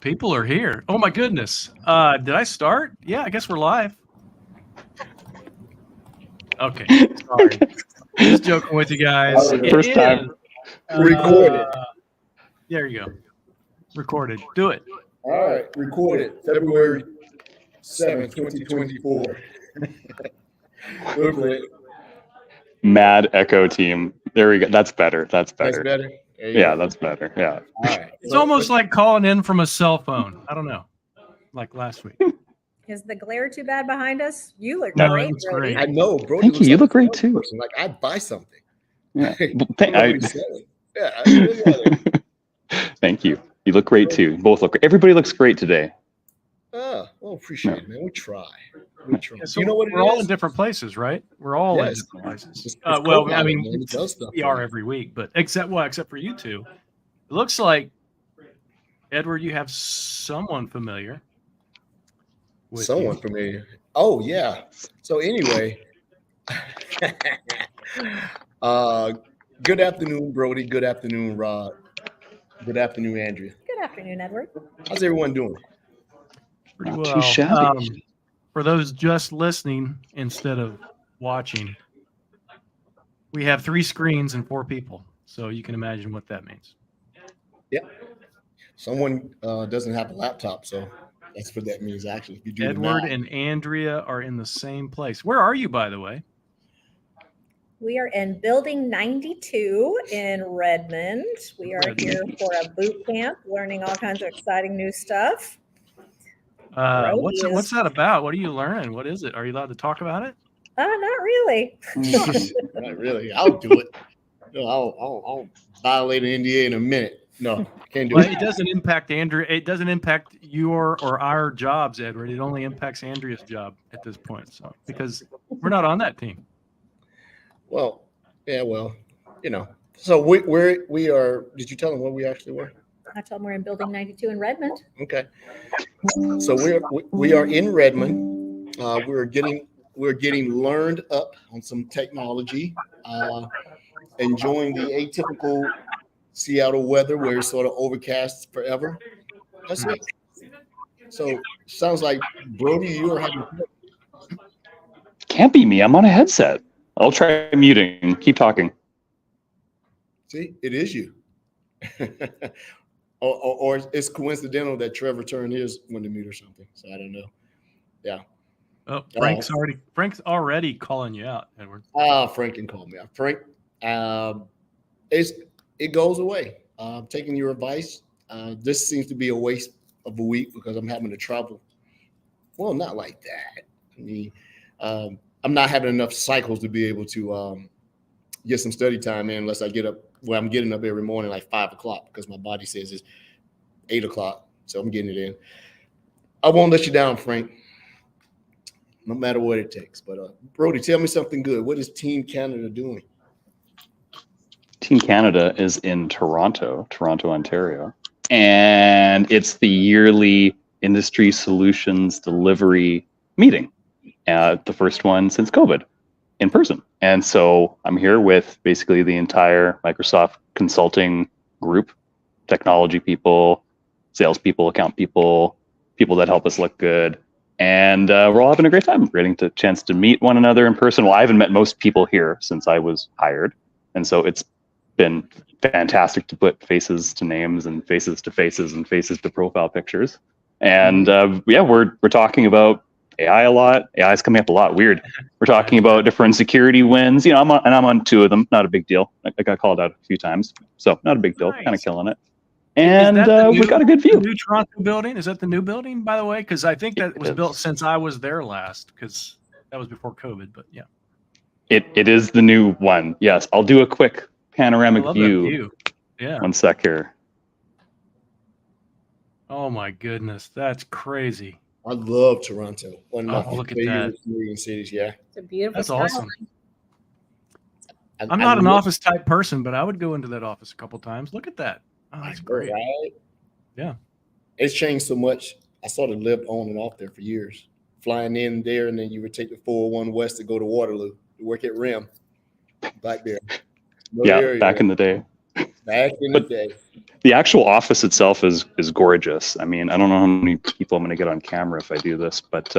People are here. Oh my goodness. Did I start? Yeah, I guess we're live. Okay. Sorry. Just joking with you guys. First time. Recorded. There you go. Recorded. Do it. All right. Recorded February 7th, 2024. Mad echo team. There we go. That's better. That's That's better. better? Yeah, that's better. Yeah. All right. It's almost like calling in from a cell phone. I don't know. Like last week. Is the glare too bad behind us? You look No, great, it's Brodie. great. I know, bro. Thank you. You look great too. Like, I'd buy something. Yeah. Yeah, I really Thank you. You look great too. Both look great. Everybody looks great today. well, appreciate it, man. We try. We try. Yeah, so you know what? we're all in different places, right? We're all in Yes. different places. It's Well, cold I out, mean, man. It does stuff we for are you. every week, but except for you two. It looks like, Edward, you have someone familiar. with Someone you. familiar. Oh yeah. So anyway, good afternoon, Brodie. Good afternoon, Rod. Good afternoon, Andrea. Good afternoon, Edward. How's everyone doing? Pretty Not well. too shabby. For those just listening instead of watching, we have 3 screens and 4 people. So you can imagine what that means. Someone doesn't have a laptop, so that's what that means. Actually, if you do the Edward math. and Andrea are in the same place. Where are you, by the way? We are in Building 92 in Redmond. We are here for a boot camp, learning all kinds of exciting new stuff. What's that about? What are you learning? What is it? Are you allowed to talk about it? Not really. Not really. I'll do it. No, I'll violate an NDA in a minute. No, can't do Well, it. it doesn't impact Andrea. It doesn't impact your or our jobs, Edward. It only impacts Andrea's job at this point. So because we're not on that team. Well, yeah, well, you know. So we are. Did you tell them where we actually were? I told them we're in Building 92 in Redmond. Okay. So we are in Redmond. We're getting learned up on some technology. Enjoying the atypical Seattle weather where it's sort of overcast forever. That's it. So sounds like Brodie, you are having. Can't be me. I'm on a headset. I'll try muting. Keep talking. See, it is you. or it's coincidental that Trevor turned his when to mute or something. So I don't know. Yeah. Oh, Frank's already calling you out, Edward. Frank can call me out. Frank, it goes away. Taking your advice. This seems to be a waste of a week because I'm having to travel. Well, not like that. I mean, I'm not having enough cycles to be able to get some study time in unless I get up. Well, I'm getting up every morning like 5 o'clock because my body says it's 8 o'clock. So I'm getting it in. I won't let you down, Frank. No matter what it takes. But Brodie, tell me something good. What is Team Canada doing? Team Canada is in Toronto, Ontario. And it's the yearly industry solutions delivery meeting. The first one since COVID in person. And so I'm here with basically the entire Microsoft consulting group, technology people, salespeople, account people, people that help us look good. And we're all having a great time. We're getting the chance to meet one another in person. Well, I haven't met most people here since I was hired. And so it's been fantastic to put faces to names and faces to faces and faces to profile pictures. And we're talking about AI a lot. AI is coming up a lot. Weird. We're talking about different security wins. I'm on 2 of them. Not a big deal. I got called out a few times, so not a big deal. Nice. Kind of killing it. And we got a good view. The new Toronto building, is that the new building, by the way? Because I think that was built since I was there last, because that was before COVID. But yeah, it is the new one. Yes, I'll do a quick panoramic view. Yeah. 1 sec here. Oh my goodness, that's crazy. I love Toronto. One of my Look at favorite cities. Yeah. It's a beautiful That's skyline. awesome. I'm not an office type person, but I would go into that office a couple times. Look at that. Oh, that's great. Right? Yeah. It's changed so much. I sort of lived on and off there for years. Flying in there, and then you would take the 401 West to go to Waterloo to work at RIM. Back there. Back in the day. Back in the day. The actual office itself is gorgeous. I mean, I don't know how many people I'm going to get on camera if I do this, but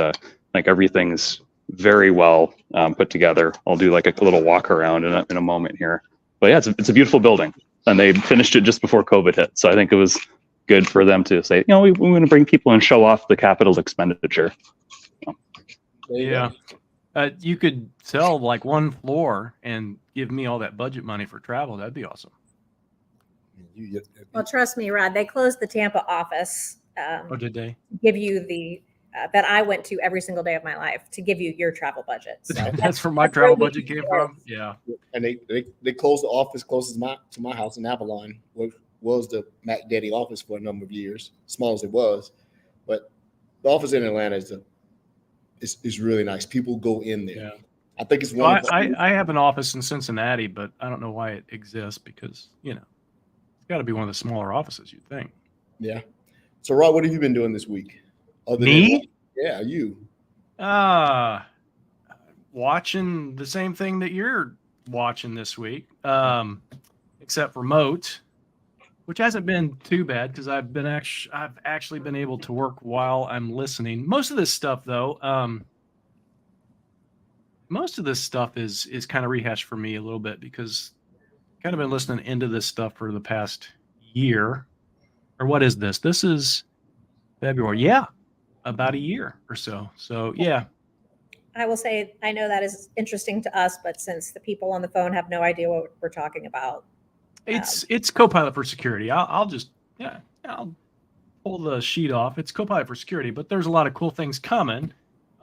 like everything's very well put together. I'll do like a little walk around in a moment here. But yeah, it's a beautiful building, and they finished it just before COVID hit. So I think it was good for them to say, we want to bring people and show off the capital expenditure. Yeah. You could sell like one floor and give me all that budget money for travel. That'd be awesome. Well, trust me, Rod, they closed the Tampa office. Oh, did they? Give you the that I went to every single day of my life to give you your travel budget. So that's where my travel budget came from. Yeah. And they closed the office closest to my house in Avalon, which was the Mac Daddy office for a number of years, small as it was. But the office in Atlanta is really nice. People go in there. Yeah. I think it's one. I have an office in Cincinnati, but I don't know why it exists because it's got to be one of the smaller offices, you'd think. Yeah. So, Rod, what have you been doing this week? Me? Yeah, you. Watching the same thing that you're watching this week, except remote, which hasn't been too bad because I've actually been able to work while I'm listening. Most of this stuff, though, is kind of rehashed for me a little bit because I've kind of been listening into this stuff for the past year. Or what is this? This is February. Yeah, about a year or so. So, yeah. I will say, I know that is interesting to us, but since the people on the phone have no idea what we're talking about. It's Copilot for security. I'll pull the sheet off. It's Copilot for security, but there's a lot of cool things coming.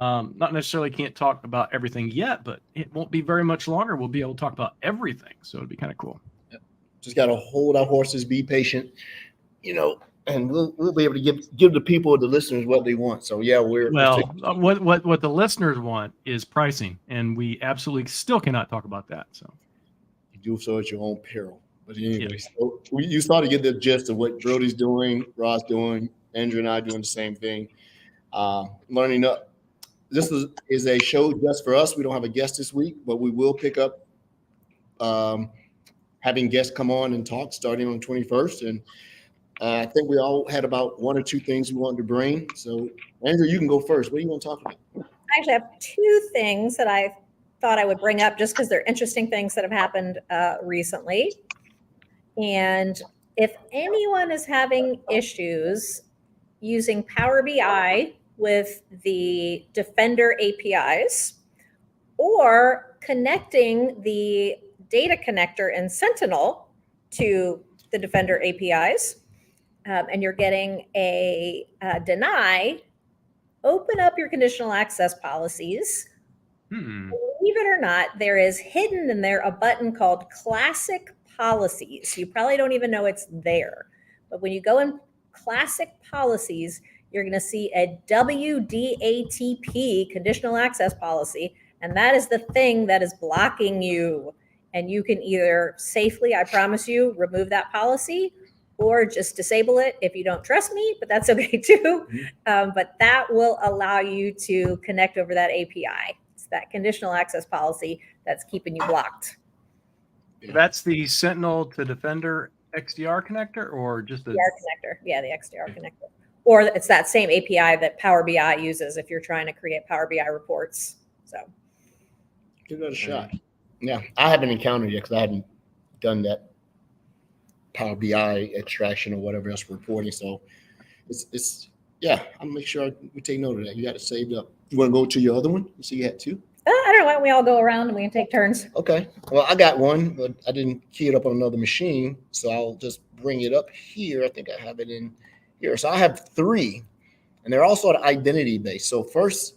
Not necessarily can't talk about everything yet, but it won't be very much longer. We'll be able to talk about everything. So it'd be kind of cool. Yep. Just got to hold our horses, be patient, and we'll be able to give the people, the listeners, what they want. So yeah, what the listeners want is pricing, and we absolutely still cannot talk about that. So you do so at your own peril. But anyway, so you start to get the gist of what Brodie's doing, Rod's doing, Andrea and I doing the same thing. Learning up. This is a show just for us. We don't have a guest this week, but we will pick up having guests come on and talk starting on the 21st. And I think we all had about one or two things we wanted to bring. So, Andrea, you can go first. What do you want to talk about? I actually have two things that I thought I would bring up just because they're interesting things that have happened recently. And if anyone is having issues using Power BI with the Defender APIs or connecting the data connector in Sentinel to the Defender APIs, and you're getting a deny, open up your conditional access policies. Believe it or not, there is hidden in there a button called Classic Policies. You probably don't even know it's there. But when you go in Classic Policies, you're going to see a WDATP, conditional access policy, and that is the thing that is blocking you. And you can either safely, I promise you, remove that policy or just disable it if you don't trust me, but that's okay too. But that will allow you to connect over that API. It's that conditional access policy that's keeping you blocked. That's the Sentinel to Defender XDR connector or just the XDR connector? Yeah, the XDR connector. Or it's that same API that Power BI uses if you're trying to create Power BI reports. So give that a shot. Yeah, I haven't encountered it yet because I haven't done that Power BI extraction or whatever else reporting. So it's I'll make sure we take note of that. You got it saved up. You want to go to your other one? You see you had two? I don't know. Why don't we all go around and we can take turns? Okay. Well, I got one, but I didn't key it up on another machine. So I'll just bring it up here. I think I have it in here. So I have three, and they're all sort of identity based. So first,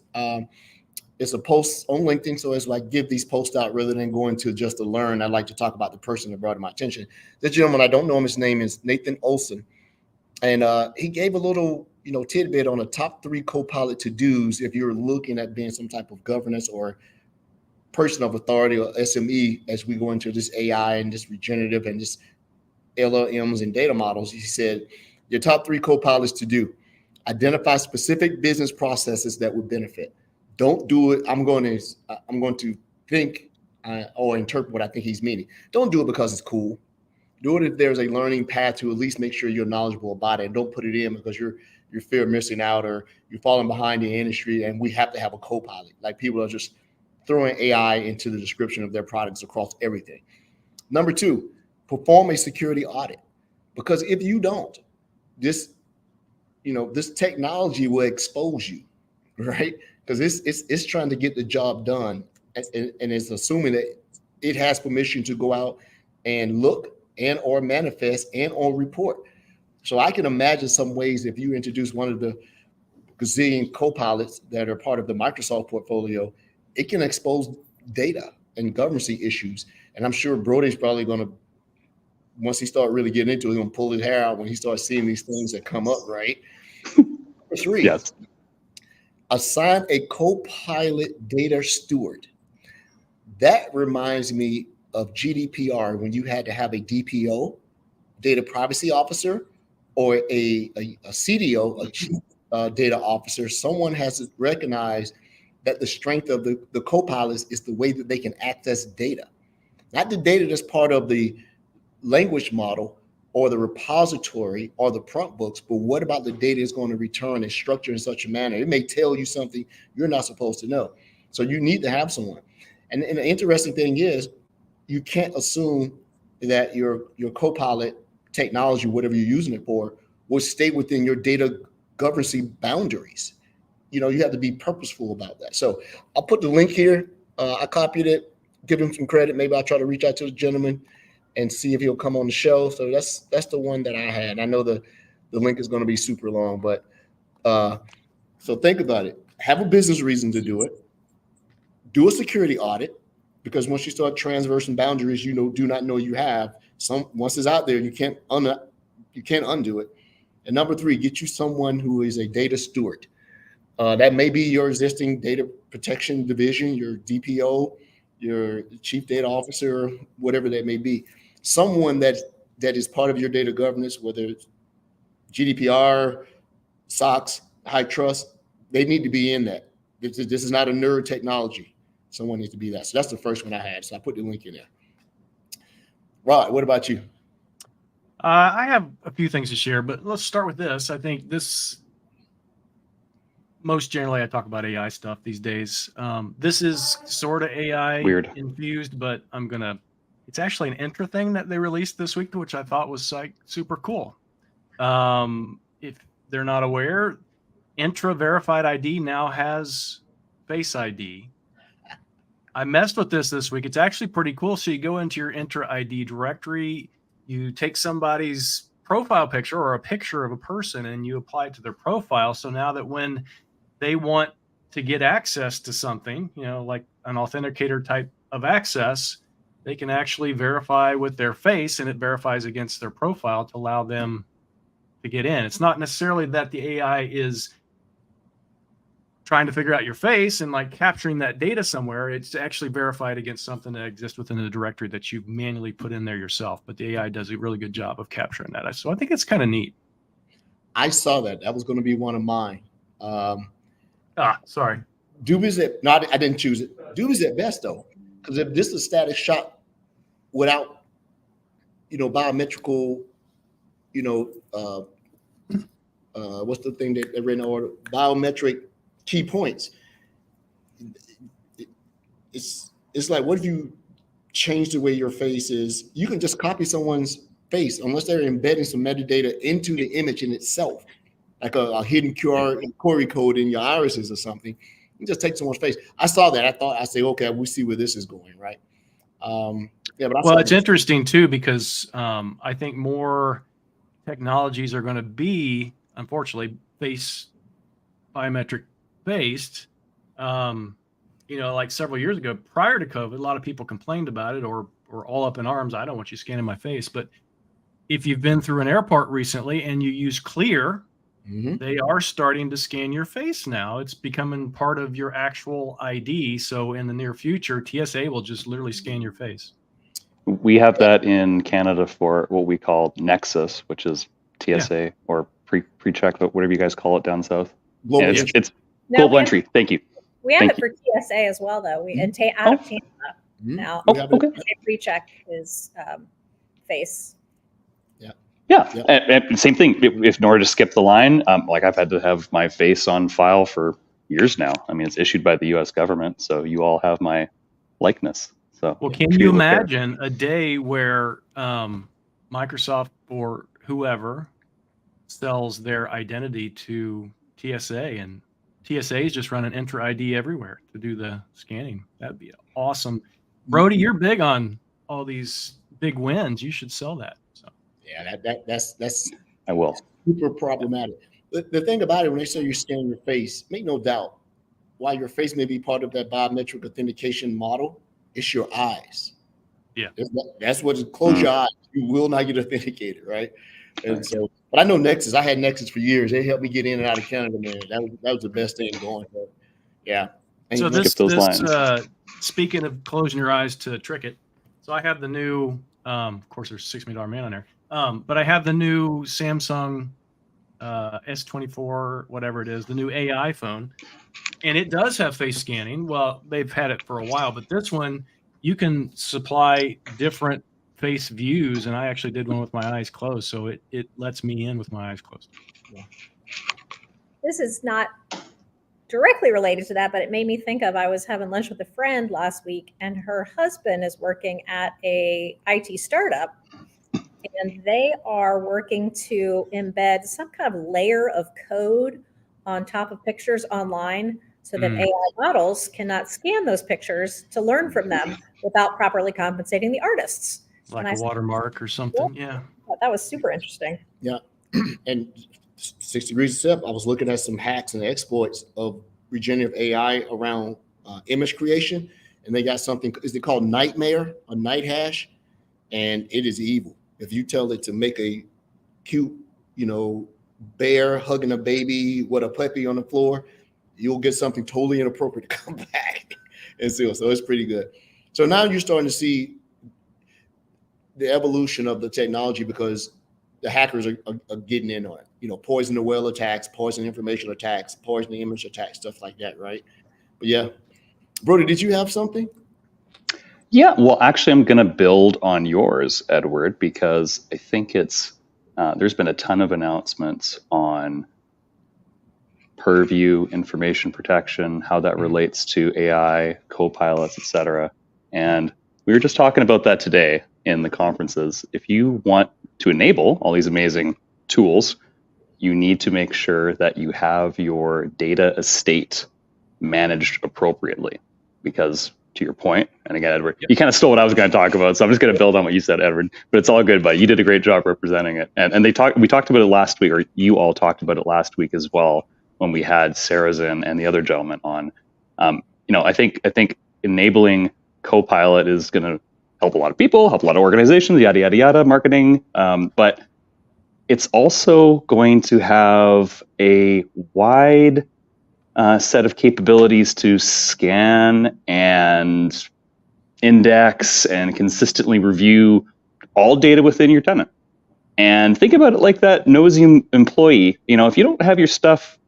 it's a post on LinkedIn. So it's like give these posts out rather than going to just to learn. I'd like to talk about the person that brought it to my attention. This gentleman, I don't know him. His name is Nathan Olson. And he gave a little, tidbit on the top 3 Copilot to-dos if you're looking at being some type of governance or person of authority or SME as we go into this AI and this regenerative and this LLMs and data models. He said, your top 3 Copilots to do: identify specific business processes that would benefit. Don't do it. I'm going to think or interpret what I think he's meaning. Don't do it because it's cool. Do it if there's a learning path to at least make sure you're knowledgeable about it, and don't put it in because you're fear of missing out or you're falling behind the industry. And we have to have a co-pilot. Like people are just throwing AI into the description of their products across everything. Number 2, perform a security audit, because if you don't, this technology will expose you, right? Because it's trying to get the job done, and it's assuming that it has permission to go out and look and or manifest and or report. So I can imagine some ways if you introduce one of the gazillion co-pilots that are part of the Microsoft portfolio, it can expose data and governance issues. And I'm sure Brodie's probably going to, once he starts really getting into it, he's going to pull his hair out when he starts seeing these things that come up, right? Number 3, Yes. assign a co-pilot data steward. That reminds me of GDPR, when you had to have a DPO, data privacy officer, or a CDO, a chief data officer. Someone has to recognize that the strength of the co-pilots is the way that they can access data, not the data that's part of the language model or the repository or the prompt books, but what about the data is going to return and structure in such a manner? It may tell you something you're not supposed to know. So you need to have someone. And the interesting thing is, you can't assume that your co-pilot technology, whatever you're using it for, will stay within your data governance boundaries. You have to be purposeful about that. So I'll put the link here. I copied it, give him some credit. Maybe I'll try to reach out to the gentleman and see if he'll come on the show. So that's the one that I had. I know the link is going to be super long, but so think about it. Have a business reason to do it. Do a security audit, because once you start transversing boundaries, do not know you have some. Once it's out there, you can't undo it. And number 3, get you someone who is a data steward. That may be your existing data protection division, your DPO, your chief data officer, whatever that may be. Someone that is part of your data governance, whether it's GDPR, SOX, high trust, they need to be in that. This is not a nerd technology. Someone needs to be that. So that's the first one I had. So I put the link in there. Rod, what about you? I have a few things to share, but let's start with this. I think most generally I talk about AI stuff these days. This is sort of AI Weird infused, but it's actually an Entra thing that they released this week, which I thought was super cool. If they're not aware, Entra Verified ID now has Face ID. I messed with this week. It's actually pretty cool. So you go into your Entra ID directory, you take somebody's profile picture or a picture of a person and you apply it to their profile. So now that when they want to get access to something, like an authenticator type of access, they can actually verify with their face, and it verifies against their profile to allow them to get in. It's not necessarily that the AI is trying to figure out your face and like capturing that data somewhere. It's actually verified against something that exists within the directory that you've manually put in there yourself. But the AI does a really good job of capturing that. So I think it's kind of neat. I saw that. That was going to be one of mine. Sorry. I didn't choose it. Doob is at best though, because if this is a static shot without, biometrical, what's the thing that they read in order? Biometric key points. It's like, what if you change the way your face is? You can just copy someone's face unless they're embedding some metadata into the image in itself, like a hidden QR code in your irises or something. You just take someone's face. I saw that. I say, okay, we see where this is going, right? But it's interesting too, because I think more technologies are going to be, unfortunately, face biometric based. Like several years ago, prior to COVID, a lot of people complained about it or all up in arms. I don't want you scanning my face. But if you've been through an airport recently and you use Clear, they are starting to scan your face now. It's becoming part of your actual ID. So in the near future, TSA will just literally scan your face. We have that in Canada for what we call Nexus, which is TSA or pre-check, whatever you guys call it down south. It's global entry. Thank you. We have it for TSA as well, though. Out of Canada now. Okay. Pre-check is face. Yeah, Yeah. and same thing. If in order to skip the line, like I've had to have my face on file for years now. I mean, it's issued by the U.S. government, so you all have my likeness. So, Well, can you imagine a day where Microsoft or whoever sells their identity to TSA and TSA is just running Enter ID everywhere to do the scanning? That'd be awesome. Brodie, you're big on all these big wins. You should sell that. So. Yeah, that's I will. super problematic. The thing about it, when they say you're scanning your face, make no doubt, while your face may be part of that biometric authentication model, it's your eyes. Yeah. That's what, close your eyes. You will not get authenticated, right? And so, but I know Nexus. I had Nexus for years. They helped me get in and out of Canada, man. That was the best thing going. But yeah. And So Skip those lines. Speaking of closing your eyes to trick it, so I have the new, of course, there's $6 million man on there, but I have the new Samsung S24, whatever it is, the new AI phone, and it does have face scanning. Well, they've had it for a while, but this one, you can supply different face views, and I actually did one with my eyes closed, so it lets me in with my eyes closed. Yeah. This is not directly related to that, but it made me think of, I was having lunch with a friend last week, and her husband is working at a IT startup, and they are working to embed some kind of layer of code on top of pictures online so that AI models cannot scan those pictures to learn from them without properly compensating the artists. Like a watermark or something. Yeah. That was super interesting. Yeah. And 6 degrees of step, I was looking at some hacks and exploits of regenerative AI around image creation. And they got something, is it called Nightmare, a night hash? And it is evil. If you tell it to make a cute, bear hugging a baby with a puppy on the floor, you'll get something totally inappropriate to come back. And so it's pretty good. So now you're starting to see the evolution of the technology because the hackers are getting in on it. Poison the well attacks, poison information attacks, poison the image attacks, stuff like that, right? But yeah. Brodie, did you have something? Yeah, well, actually, I'm going to build on yours, Edward, because I think it's there's been a ton of announcements on purview, information protection, how that relates to AI, co-pilots, et cetera. And we were just talking about that today in the conferences. If you want to enable all these amazing tools, you need to make sure that you have your data estate managed appropriately. Because to your point, and again, Edward, you kind of stole what I was going to talk about, so I'm just going to build on what you said, Edward. But it's all good, but you did a great job representing it. And we talked about it last week, or you all talked about it last week as well, when we had Sarazin and the other gentleman on. I think enabling Copilot is going to help a lot of people, help a lot of organizations, yada yada yada, marketing. But it's also going to have a wide set of capabilities to scan and index and consistently review all data within your tenant. And think about it like that nosy employee. If you don't have your stuff,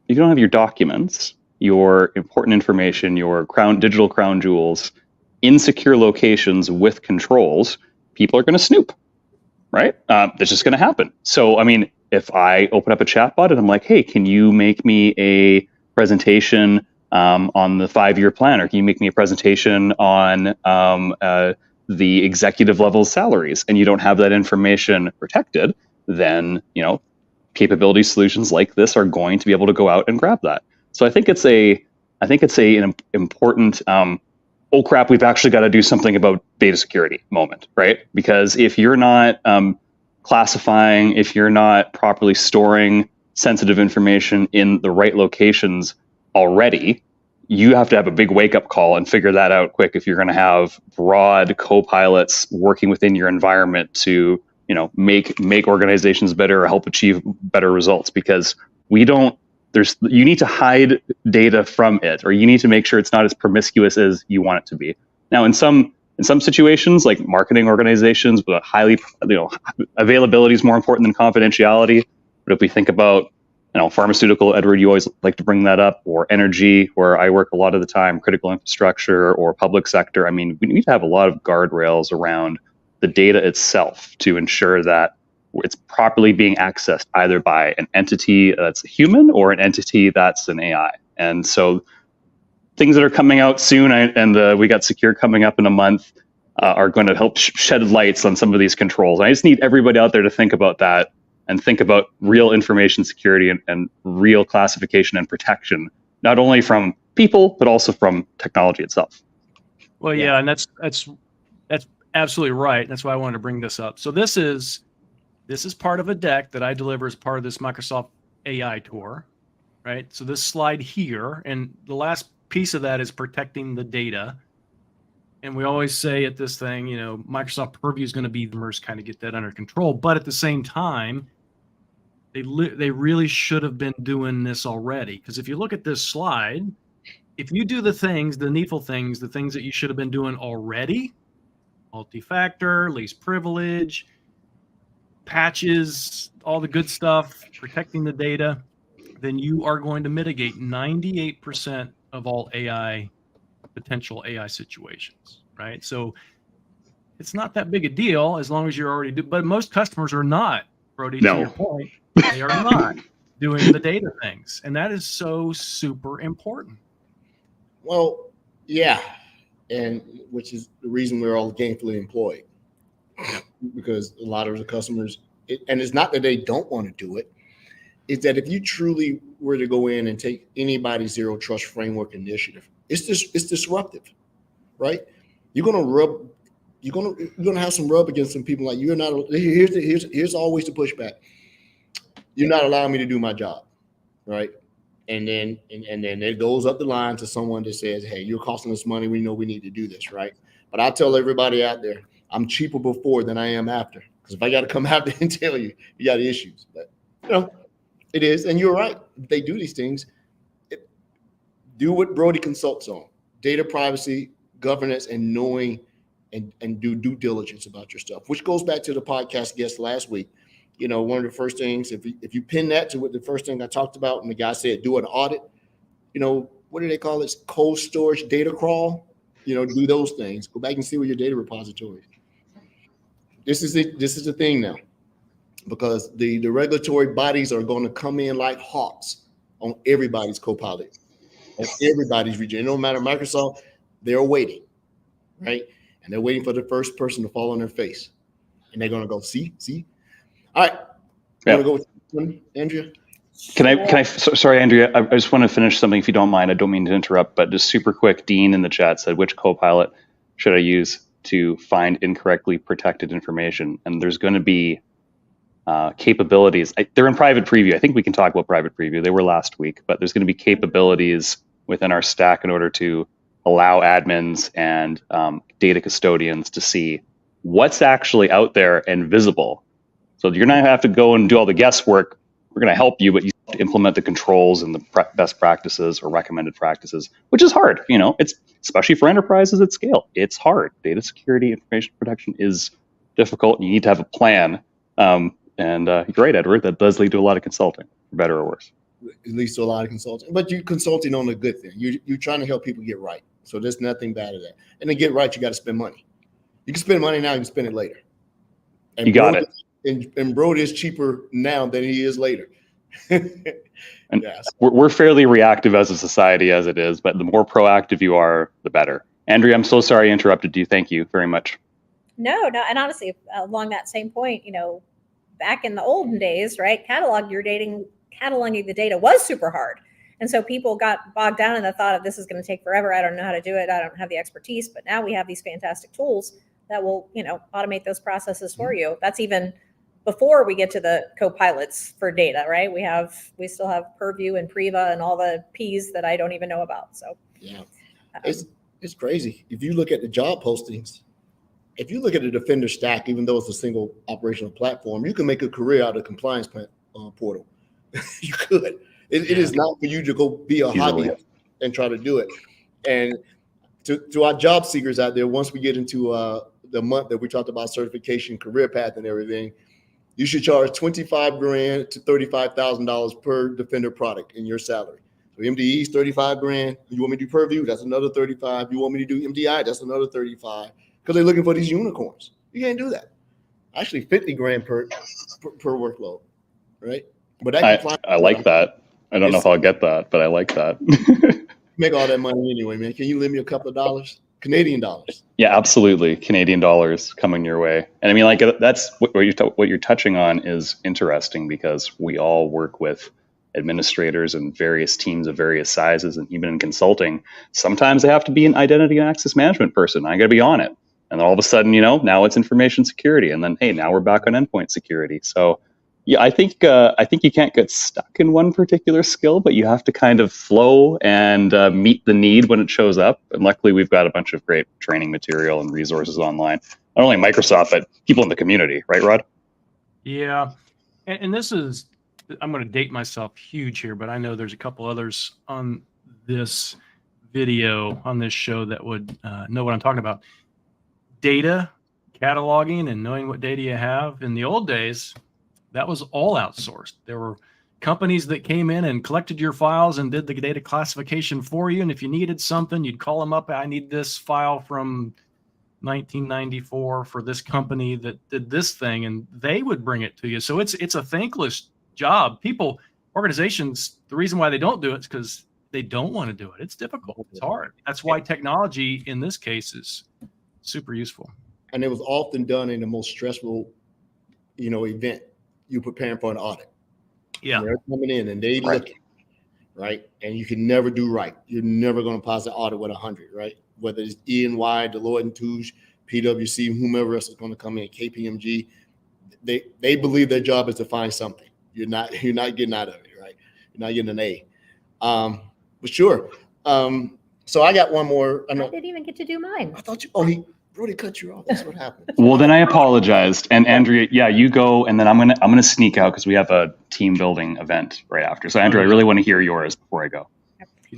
if you don't have your documents, your important information, your digital crown jewels in secure locations with controls, people are going to snoop, right? That's just going to happen. So, if I open up a chatbot and I'm like, hey, can you make me a presentation on the 5-year plan, or can you make me a presentation on the executive level salaries, and you don't have that information protected, then capability solutions like this are going to be able to go out and grab that. So I think it's an important oh crap, we've actually got to do something about data security moment, right? Because if you're not classifying, if you're not properly storing sensitive information in the right locations already, you have to have a big wake-up call and figure that out quick if you're going to have broad co-pilots working within your environment to make organizations better or help achieve better results. Because you need to hide data from it, or you need to make sure it's not as promiscuous as you want it to be. Now, in some situations, like marketing organizations, but availability is more important than confidentiality. But if we think about pharmaceutical, Edward, you always like to bring that up, or energy, where I work a lot of the time, critical infrastructure, or public sector. We need to have a lot of guardrails around the data itself to ensure that it's properly being accessed either by an entity that's a human or an entity that's an AI. And so things that are coming out soon, and we got Secure coming up in a month, are going to help shed lights on some of these controls. I just need everybody out there to think about that and think about real information security and real classification and protection, not only from people, but also from technology itself. Well, yeah, and that's absolutely right. That's why I wanted to bring this up. So this is part of a deck that I deliver as part of this Microsoft AI tour, right? So this slide here, and the last piece of that is protecting the data. And we always say at this thing, you know, Microsoft Purview is going to be the first kind of get that under control. But at the same time, they really should have been doing this already. Because if you look at this slide, if you do the things, the needful things, the things that you should have been doing already, multi-factor, least privilege, patches, all the good stuff, protecting the data, then you are going to mitigate 98% of all potential AI situations, right? So it's not that big a deal as long as you're already but most customers are not, Brodie, No. to your point, they are not doing the data things. And that is so super important. Well, yeah, and which is the reason we're all gainfully employed, because a lot of the customers, and it's not that they don't want to do it, it's that if you truly were to go in and take anybody's zero trust framework initiative, it's disruptive, right? You're gonna have some rub against some people. Like, you're not. Here's always the pushback. You're not allowing me to do my job, right? And then it goes up the line to someone that says, hey, you're costing us money. We know we need to do this, right? But I tell everybody out there, I'm cheaper before than I am after. Because if I got to come out there and tell you, you got issues. But, you know, it is. And you're right. If they do these things, do what Brodie consults on: data privacy, governance, and knowing and do due diligence about your stuff, which goes back to the podcast guest last week. You know, one of the first things, if you pin that to what the first thing I talked about, and the guy said, do an audit, you know, what do they call this? Cold storage data crawl. You know, do those things. Go back and see where your data repository is. This is the thing now, because the regulatory bodies are going to come in like hawks on everybody's Copilot, on everybody's region. It don't matter, Microsoft, they're waiting, right? And they're waiting for the first person to fall on their face. And they're going to go, see? All right. Yeah. Want to go with one, Andrea? Can I? Sorry, Andrea. I just want to finish something, if you don't mind. I don't mean to interrupt, but just super quick. Dean in the chat said, "Which Copilot should I use to find incorrectly protected information?" And there's going to be capabilities. They're in private preview. I think we can talk about private preview. They were last week, but there's going to be capabilities within our stack in order to allow admins and data custodians to see what's actually out there and visible. So you're not going to have to go and do all the guesswork. We're going to help you, but you have to implement the controls and the best practices or recommended practices, which is hard. You know, it's especially for enterprises at scale. It's hard. Data security, information protection is difficult. You need to have a plan. And you're right, Edward. That does lead to a lot of consulting, for better or worse. It leads to a lot of consulting, but you're consulting on a good thing. You're trying to help people get right. So there's nothing bad at that. And to get right, you got to spend money. You can spend money now, you can spend it later. And you got it. And Brodie is cheaper now than he is later. And yes. we're fairly reactive as a society as it is, but the more proactive you are, the better. Andrea, I'm so sorry I interrupted you. Thank you very much. No. And honestly, along that same point, you know, back in the olden days, right, cataloging the data was super hard. And so people got bogged down in the thought of, this is going to take forever. I don't know how to do it. I don't have the expertise. But now we have these fantastic tools that will, you know, automate those processes for you. That's even before we get to the co-pilots for data, right? We still have Purview and Priva and all the P's that I don't even know about. So yeah, it's crazy. If you look at the job postings, if you look at the Defender stack, even though it's a single operational platform, you can make a career out of compliance portal. You could. It is not for you to go be a hobbyist and try to do it. And to our job seekers out there, once we get into the month that we talked about certification, career path, and everything, you should charge $25,000 to $35,000 per Defender product in your salary. So MDE is $35,000. You want me to do Purview? That's another $35,000. You want me to do MDI? That's another $35,000. Because they're looking for these unicorns. You can't do that. actually 50 grand per workload, right? But that I like that. I don't know if I'll get that, but I like that. make all that money anyway, man. Can you lend me a couple of dollars? Canadian dollars. Yeah, absolutely. Canadian dollars coming your way. And I mean, like, that's what you're touching on is interesting because we all work with administrators and various teams of various sizes. And even in consulting, sometimes they have to be an identity and access management person. I got to be on it. And all of a sudden, now it's information security. And then, hey, now we're back on endpoint security. So yeah, I think you can't get stuck in one particular skill, but you have to kind of flow and meet the need when it shows up. And luckily, we've got a bunch of great training material and resources online. Not only Microsoft, but people in the community, right, Rod? Yeah, and this is, I'm going to date myself huge here, but I know there's a couple others on this video, on this show that would know what I'm talking about. Data cataloging and knowing what data you have. In the old days, that was all outsourced. There were companies that came in and collected your files and did the data classification for you. And if you needed something, you'd call them up. I need this file from 1994 for this company that did this thing, and they would bring it to you. So it's a thankless job. Organizations, the reason why they don't do it is because they don't want to do it. It's difficult. It's hard. That's why technology in this case is super useful. And it was often done in the most stressful, event. You're preparing for an audit. Yeah. And they're coming in and they look, right? And you can never do right. You're never going to pass an audit with 100, right? Whether it's E&Y, Deloitte and Touche, PwC, whomever else is going to come in, KPMG, they believe their job is to find something. You're not getting out of it, right? You're not getting an A. But sure. So I got one more. I didn't even get to do mine. I thought Brodie cut you off. That's what happened. Well, then I apologized. And Andrea, yeah, you go, and then I'm gonna sneak out because we have a team building event right after. So Andrea, I really want to hear yours before I go.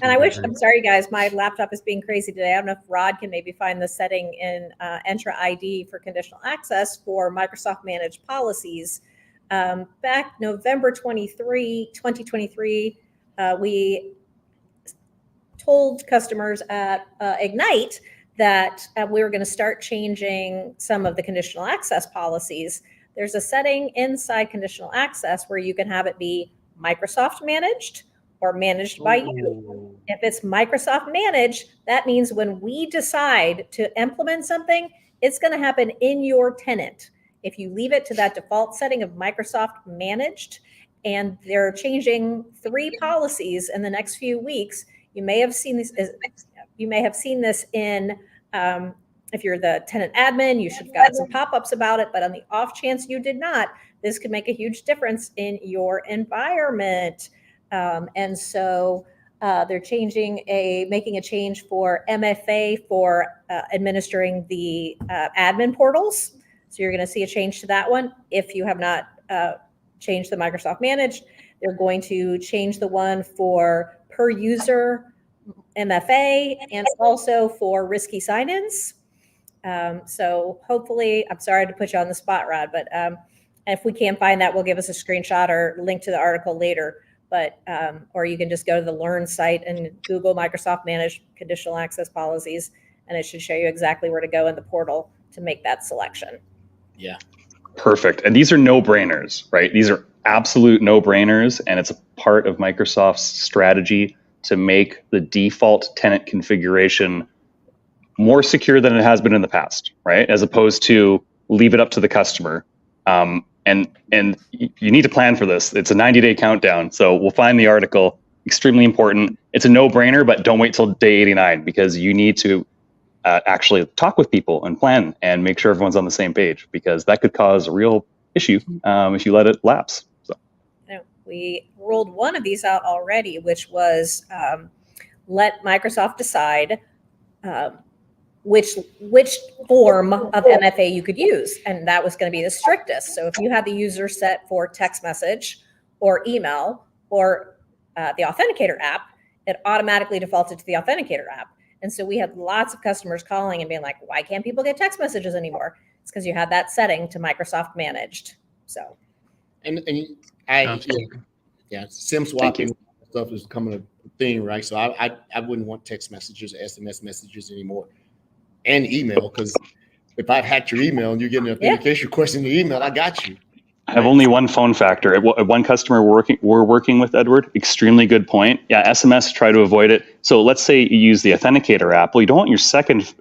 And I'm sorry, guys, my laptop is being crazy today. I don't know if Rod can maybe find the setting in Entra ID for conditional access for Microsoft managed policies. Back November 2023, we told customers at Ignite that we were going to start changing some of the conditional access policies. There's a setting inside conditional access where you can have it be Microsoft managed or managed by you. If it's Microsoft managed, that means when we decide to implement something, it's going to happen in your tenant. If you leave it to that default setting of Microsoft managed, and they're changing 3 policies in the next few weeks, you may have seen this. You may have seen this in, if you're the tenant admin, you should have got some pop-ups about it, but on the off chance you did not, this could make a huge difference in your environment. And so they're making a change for MFA for administering the admin portals. So you're going to see a change to that one. If you have not changed the Microsoft managed, they're going to change the one for per user MFA and also for risky sign-ins. So hopefully, I'm sorry to put you on the spot, Rod, but if we can't find that, we'll give us a screenshot or link to the article later. But or you can just go to the Learn site and Google Microsoft Managed Conditional Access Policies, and it should show you exactly where to go in the portal to make that selection. Yeah. Perfect. And these are no-brainers, right? These are absolute no-brainers, and it's a part of Microsoft's strategy to make the default tenant configuration more secure than it has been in the past, right? As opposed to leave it up to the customer. And you need to plan for this. It's a 90-day countdown. So we'll find the article. Extremely important. It's a no-brainer, but don't wait till day 89 because you need to actually talk with people and plan and make sure everyone's on the same page because that could cause a real issue if you let it lapse. So. We rolled one of these out already, which was let Microsoft decide which form of MFA you could use. And that was going to be the strictest. So if you had the user set for text message or email or the Authenticator app, it automatically defaulted to the Authenticator app. And so we had lots of customers calling and being like, why can't people get text messages anymore? It's because you had that setting to Microsoft managed. So. SIM swapping stuff is becoming a thing, right? So I wouldn't want text messages or SMS messages anymore and email because if I've hacked your email and you're getting an authentication request in the email, I got you. I have only one phone factor. At one customer we're working with, Edward, extremely good point. Yeah, SMS, try to avoid it. So let's say you use the Authenticator app. Well, you don't want your second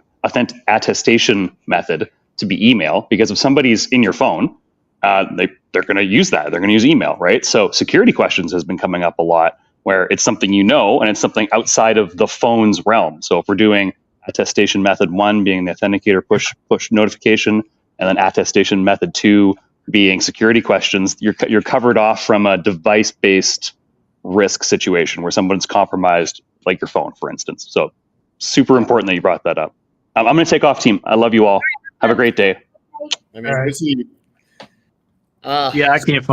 attestation method to be email, because if somebody's in your phone, they're going to use that. They're going to use email, right? So security questions has been coming up a lot, where it's something you know, and it's something outside of the phone's realm. So if we're doing attestation method 1 being the Authenticator push notification, and then attestation method 2 being security questions, you're covered off from a device-based risk situation where someone's compromised, like your phone, for instance. So super important that you brought that up. I'm going to take off, team. I love you all. Have a great day. I mean, good to see you. Yeah, I can't find